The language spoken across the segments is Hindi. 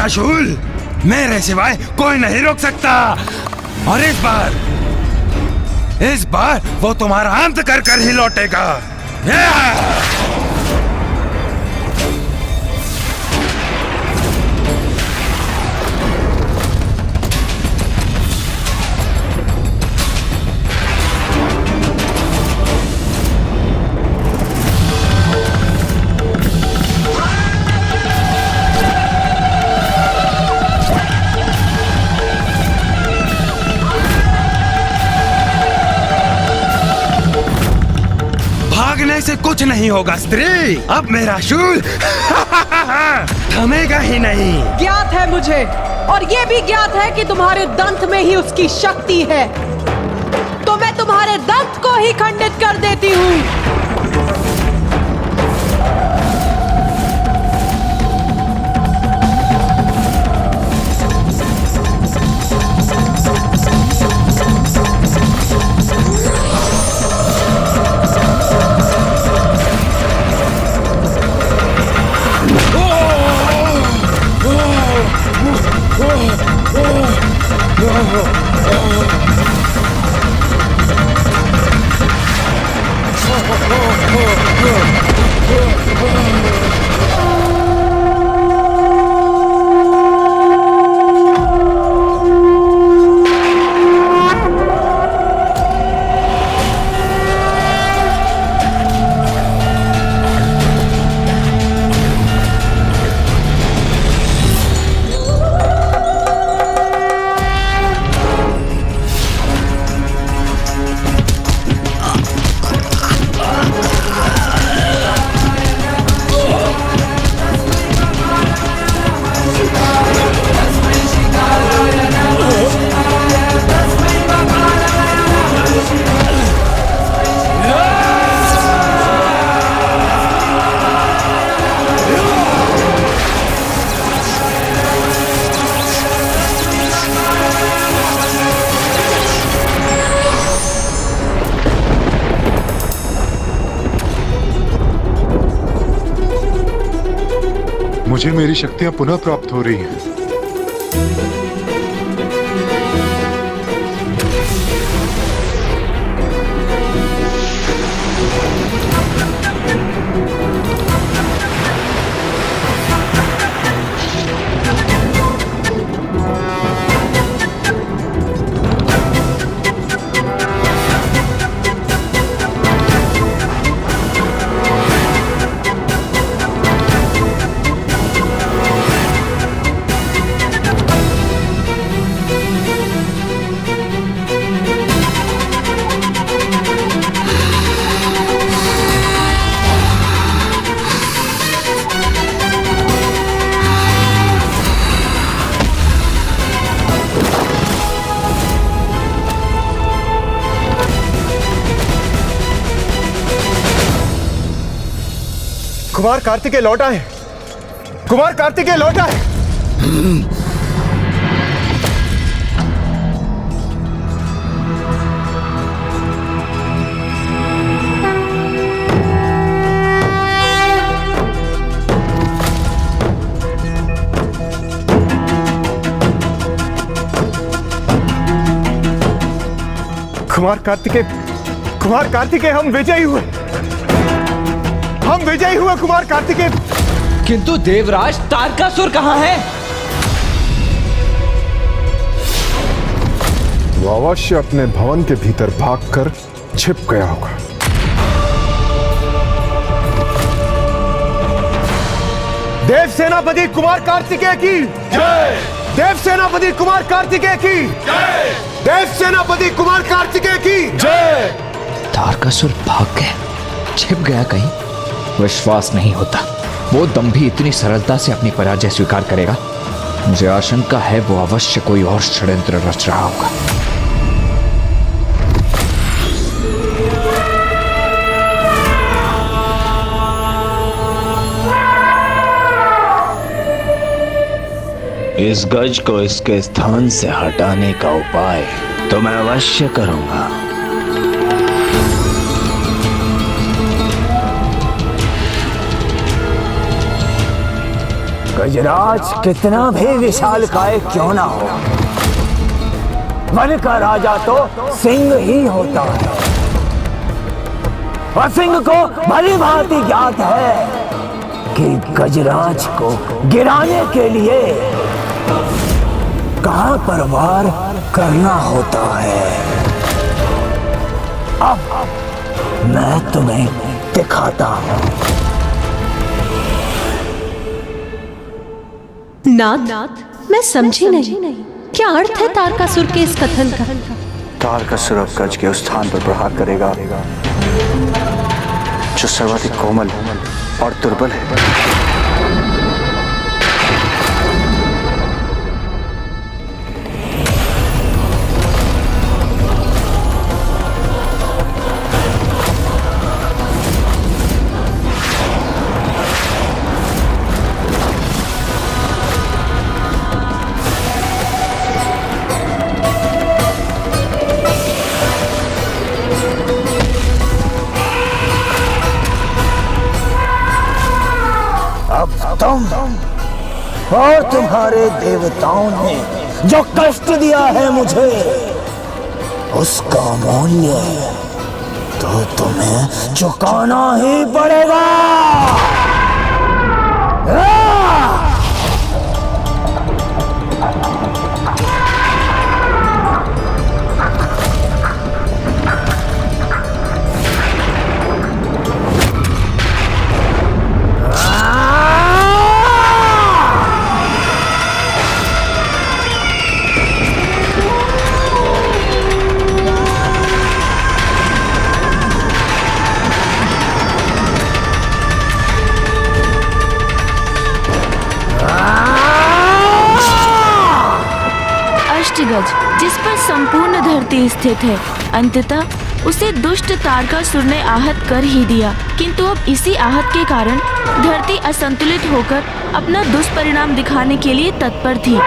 मेरा शूल मेरे सिवाय कोई नहीं रोक सकता। और इस बार वो तुम्हारा अंत कर कर ही लौटेगा। भागने से कुछ नहीं होगा स्त्री, अब मेरा शूल थमेगा ही नहीं। ज्ञात है मुझे, और ये भी ज्ञात है कि तुम्हारे दंत में ही उसकी शक्ति है, तो मैं तुम्हारे दंत को ही खंडित कर देती हूँ। मुझे मेरी शक्तियां पुनः प्राप्त हो रही हैं। कुमार कार्तिकेय लौट आए। कुमार कार्तिकेय लौट आए। कुमार कार्तिकेय हम विजयी हुए। हम विजयी हुए कुमार कार्तिकेय। किंतु देवराज तारकासुर कहाँ है? वो अवश्य अपने भवन के भीतर भागकर छिप गया होगा। देव सेनापति कुमार कार्तिकेय की जय। देव सेनापति कुमार कार्तिकेय की जय। देव सेनापति कुमार कार्तिकेय की जय। तारकासुर भाग गया, छिप गया कहीं? विश्वास नहीं होता वो दंभी इतनी सरलता से अपनी पराजय स्वीकार करेगा। मुझे आशंका है वो अवश्य कोई और षड्यंत्र रच रहा होगा। इस गज को इसके स्थान से हटाने का उपाय तो मैं अवश्य करूंगा। गजराज कितना भी विशालकाय क्यों ना हो, वन का राजा तो सिंह ही होता है। और सिंह को भली भांति ज्ञात है कि गजराज को गिराने के लिए कहां पर वार करना होता है। अब मैं तुम्हें दिखाता हूं। नाथ, मैं समझी नहीं, क्या अर्थ है तारकासुर के इस कथन का? तारकासुर अब गज के उस स्थान पर प्रहार करेगा जो सर्वाधिक कोमल और दुर्बल है। तुम और तुम्हारे देवताओं ने जो कष्ट दिया है मुझे, उसका मूल्य तो तुम्हें चुकाना ही पड़ेगा। अष्टगज जिस पर संपूर्ण धरती स्थित है, अंततः उसे दुष्ट तारकासुर ने आहत कर ही दिया। किंतु अब इसी आहत के कारण धरती असंतुलित होकर अपना दुष्परिणाम दिखाने के लिए तत्पर थी।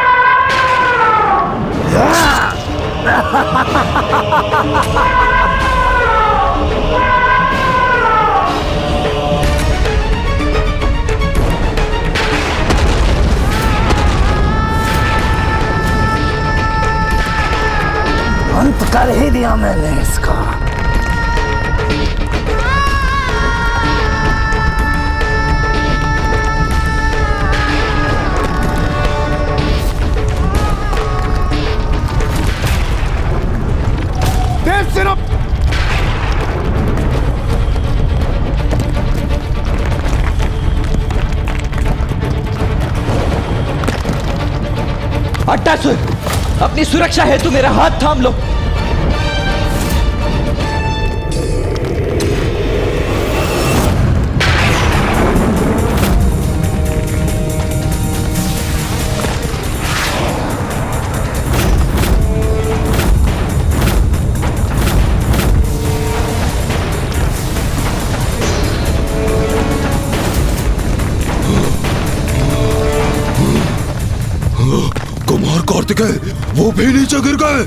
अंत कर ही दिया मैंने इसका। देवसेना अट्टासुर, अपनी सुरक्षा हेतु मेरा हाथ थाम लो। कुमार कार्तिकेय, वो भी नीचे गिर गए।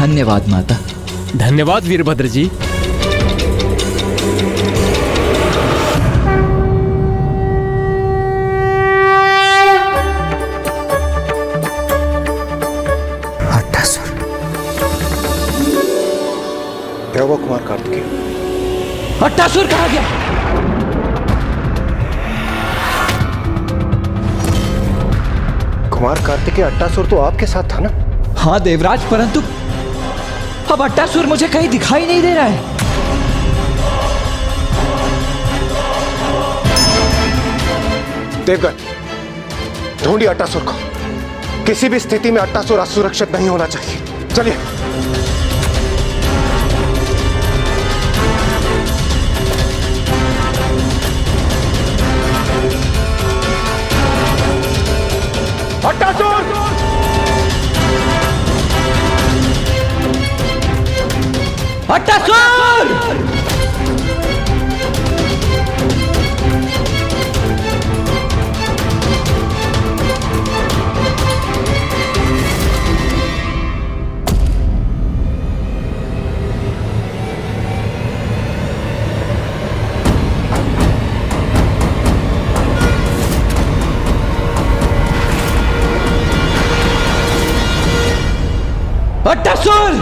धन्यवाद माता। धन्यवाद वीरभद्र जी। क्या हुआ कुमार कार्तिकेय? अट्टासुर कहाँ गया? कुमार कार्तिकेय, अट्टासुर तो आपके साथ था ना? हाँ देवराज, परंतु अब अट्टासुर मुझे कहीं दिखाई नहीं दे रहा है। देवगन, ढूंढिए अट्टासुर को। किसी भी स्थिति में अट्टासुर असुरक्षित नहीं होना चाहिए। चलिए। अट्टासुर! अट्टासुर! अट्टासुर!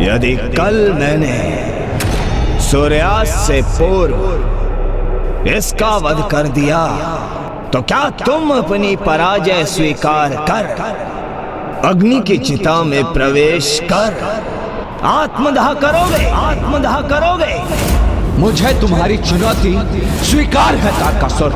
यदि कल मैंने सूर्यास्त से पूर्व इसका वध कर दिया तो क्या तुम अपनी पराजय स्वीकार कर अग्नि की चिता में प्रवेश कर आत्मदाह करोगे? आत्मदाह करोगे? मुझे तुम्हारी चुनौती स्वीकार है तारकासुर।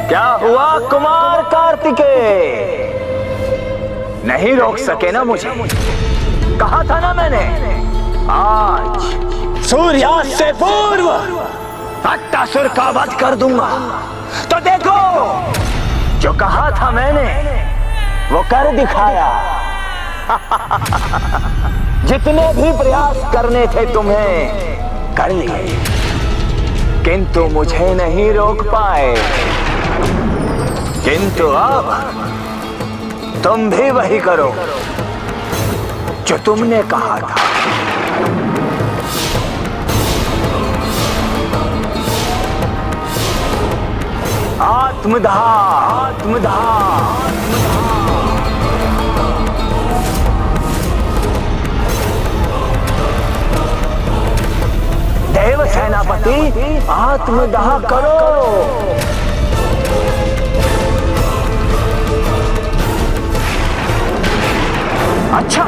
क्या हुआ कुमार कार्तिकेय? नहीं रोक सके ना मुझे? कहा था ना मैंने, आज सूर्यास्त से पूर्व अट्टासुर का वध कर दूंगा। तो देखो, जो कहा था मैंने वो कर दिखाया। जितने भी प्रयास करने थे तुम्हें कर लिए, किंतु मुझे नहीं रोक पाए। किंतु अब तुम भी वही करो जो तुमने कहा था। आत्मदाह, आत्मदाह। देव सेनापति, आत्मदाह करो। अच्छा,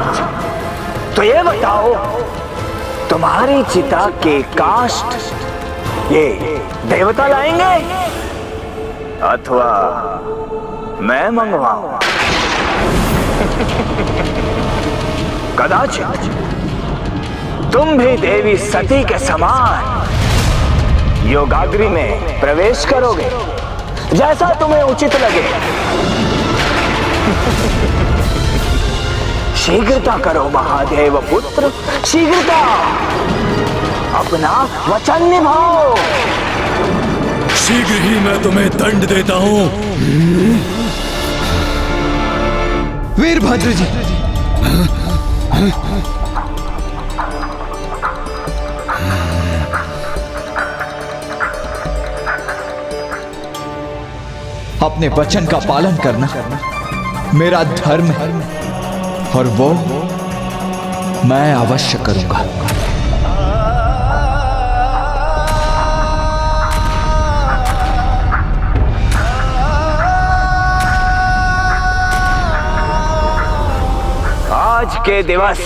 तो ये बताओ, तुम्हारी चिता के काष्ठ ये देवता लाएंगे अथवा मैं मंगवाऊं? कदाचित तुम भी देवी सती के समान योगाग्नि में प्रवेश करोगे, जैसा तुम्हें उचित लगे। शीघ्रता करो महादेव पुत्र, शीघ्रता, अपना वचन निभाओ। शीघ्र ही मैं तुम्हें दंड देता हूँ। वीरभद्र जी, अपने वचन का पालन करना मेरा धर्म है और वो मैं अवश्य करूंगा। आज के दिवस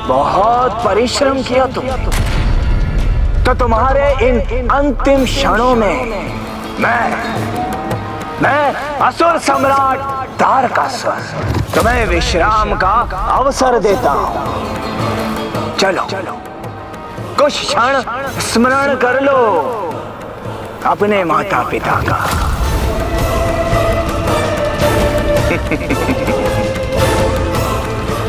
बहुत परिश्रम किया तुम, तो तुम्हारे इन अंतिम क्षणों में मैं असुर सम्राट तारकासुर तुम्हें विश्राम का अवसर देता हूं। चलो कुछ क्षण स्मरण कर लो अपने माता पिता का।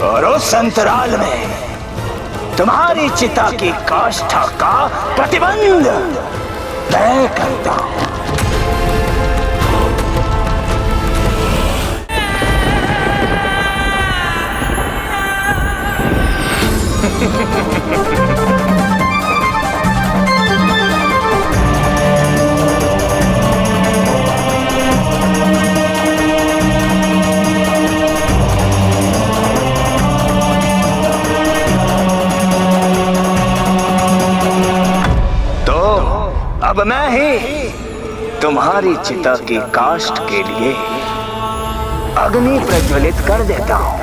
और उस अंतराल में तुम्हारी चिता की काष्ठा का प्रतिबंध मैं करता हूं। तो अब मैं ही तुम्हारी चिता की काष्ठ के लिए अग्नि प्रज्वलित कर देता हूं।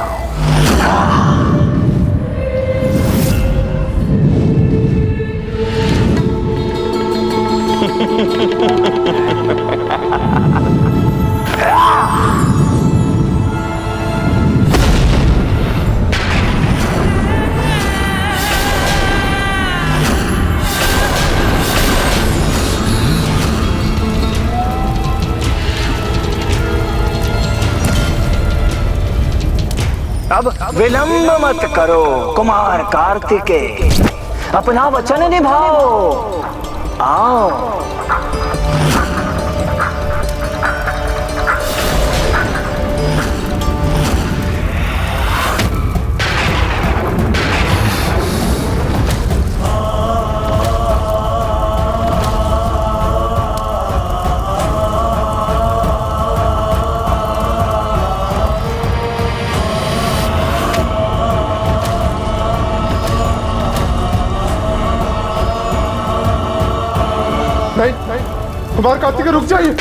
अब विलंब मत करो कुमार कार्तिकेय, अपना वचन निभाओ। आओ। नहीं, कुमार कार्तिकेय रुक जाइए।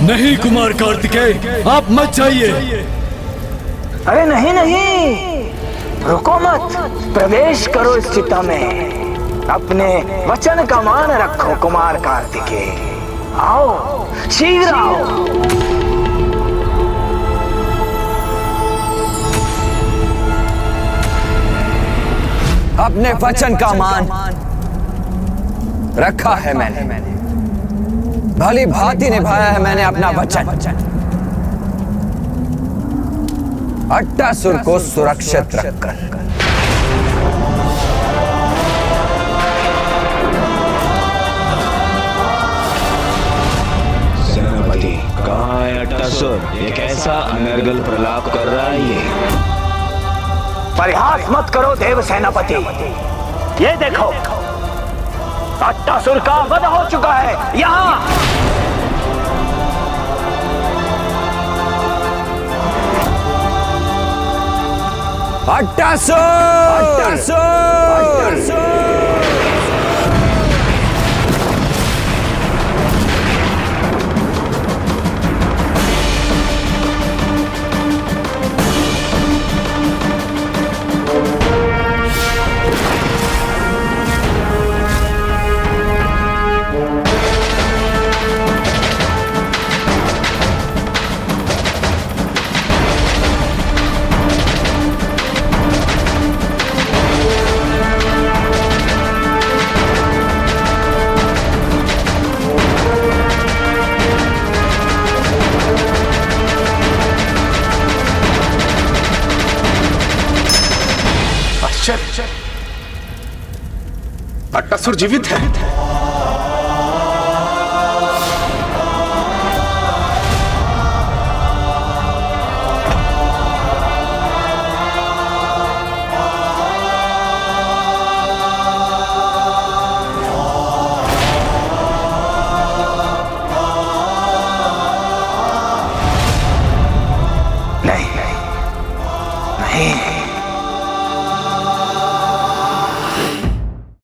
नहीं कुमार कार्तिकेय, आप मत जाइए। अरे नहीं नहीं, रुको मत, प्रवेश करो इस चिता में। अपने वचन का मान रखो कुमार कार्तिकेय। आओ, शीघ्र आओ। अपने वचन का मान रखा है मैंने, भली भांति निभाया है मैंने अपना वचन। अट्टासुर को सुरक्षित रखकर। सेनापति, कहाँ है अट्टासुर? ये कैसा अनर्गल प्रलाप कर रहा है ये? परिहास मत करो देव सेनापति, ये देखो अट्टासुर का वध हो चुका है। यहाँ अट्टासुर! अट्टासुर जीवित है। नहीं नहीं नहीं